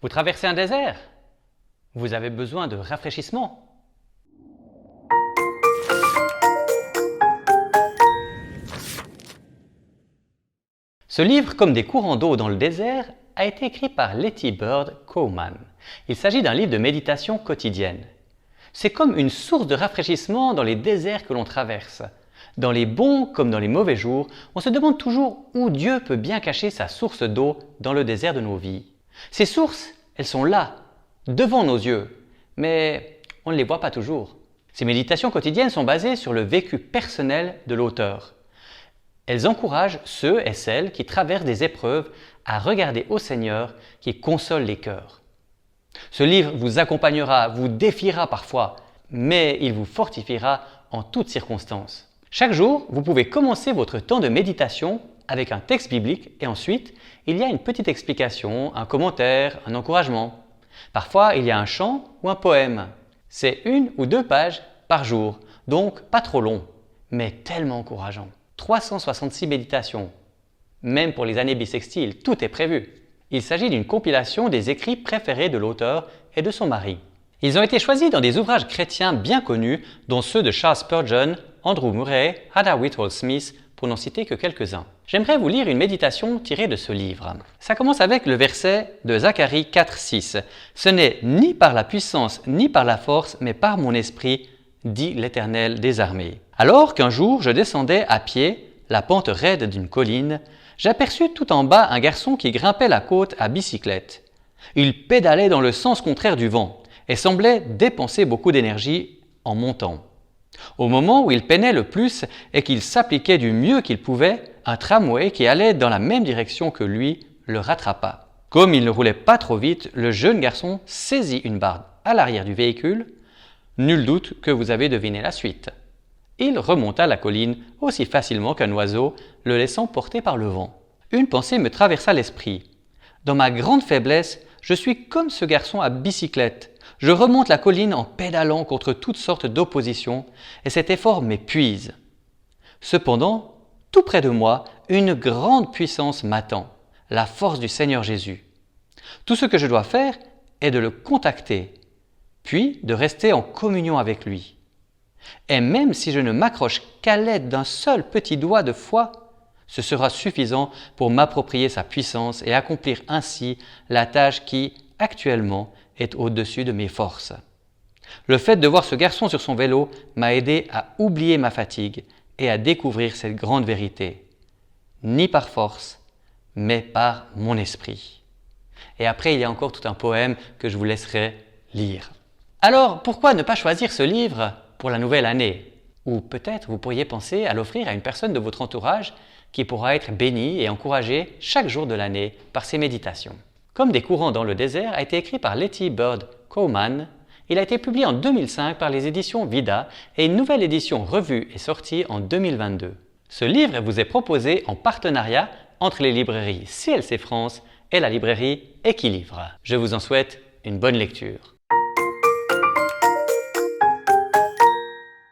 Vous traversez un désert? Vous avez besoin de rafraîchissement? Ce livre, comme des courants d'eau dans le désert, a été écrit par Letty Bird Coleman. Il s'agit d'un livre de méditation quotidienne. C'est comme une source de rafraîchissement dans les déserts que l'on traverse. Dans les bons comme dans les mauvais jours, on se demande toujours où Dieu peut bien cacher sa source d'eau dans le désert de nos vies. Ces sources, elles sont là, devant nos yeux, mais on ne les voit pas toujours. Ces méditations quotidiennes sont basées sur le vécu personnel de l'auteur. Elles encouragent ceux et celles qui traversent des épreuves à regarder au Seigneur qui console les cœurs. Ce livre vous accompagnera, vous défiera parfois, mais il vous fortifiera en toutes circonstances. Chaque jour, vous pouvez commencer votre temps de méditation avec un texte biblique et ensuite, il y a une petite explication, un commentaire, un encouragement. Parfois, il y a un chant ou un poème. C'est 1 ou 2 pages par jour, donc pas trop long, mais tellement encourageant. 366 méditations. Même pour les années bissextiles, tout est prévu. Il s'agit d'une compilation des écrits préférés de l'auteur et de son mari. Ils ont été choisis dans des ouvrages chrétiens bien connus, dont ceux de Charles Spurgeon, Andrew Murray, Ada Whitwell Smith, pour n'en citer que quelques-uns. J'aimerais vous lire une méditation tirée de ce livre. Ça commence avec le verset de Zacharie 4:6. « Ce n'est ni par la puissance ni par la force, mais par mon esprit, dit l'Éternel des armées. » Alors qu'un jour je descendais à pied la pente raide d'une colline, j'aperçus tout en bas un garçon qui grimpait la côte à bicyclette. Il pédalait dans le sens contraire du vent et semblait dépenser beaucoup d'énergie en montant. Au moment où il peinait le plus et qu'il s'appliquait du mieux qu'il pouvait, un tramway qui allait dans la même direction que lui le rattrapa. Comme il ne roulait pas trop vite, le jeune garçon saisit une barre à l'arrière du véhicule. Nul doute que vous avez deviné la suite. Il remonta la colline aussi facilement qu'un oiseau, le laissant porter par le vent. Une pensée me traversa l'esprit. Dans ma grande faiblesse, je suis comme ce garçon à bicyclette. Je remonte la colline en pédalant contre toutes sortes d'oppositions et cet effort m'épuise. Cependant, tout près de moi, une grande puissance m'attend, la force du Seigneur Jésus. Tout ce que je dois faire est de le contacter, puis de rester en communion avec lui. Et même si je ne m'accroche qu'à l'aide d'un seul petit doigt de foi, ce sera suffisant pour m'approprier sa puissance et accomplir ainsi la tâche qui, actuellement, est au-dessus de mes forces. Le fait de voir ce garçon sur son vélo m'a aidé à oublier ma fatigue et à découvrir cette grande vérité. Ni par force, mais par mon esprit. Et après, il y a encore tout un poème que je vous laisserai lire. Alors, pourquoi ne pas choisir ce livre pour la nouvelle année? Ou peut-être vous pourriez penser à l'offrir à une personne de votre entourage qui pourra être bénie et encouragée chaque jour de l'année par ces méditations. Comme des courants dans le désert a été écrit par Letty Bird Coleman. Il a été publié en 2005 par les éditions Vida et une nouvelle édition revue est sortie en 2022. Ce livre vous est proposé en partenariat entre les librairies CLC France et la librairie Equilivre. Je vous en souhaite une bonne lecture.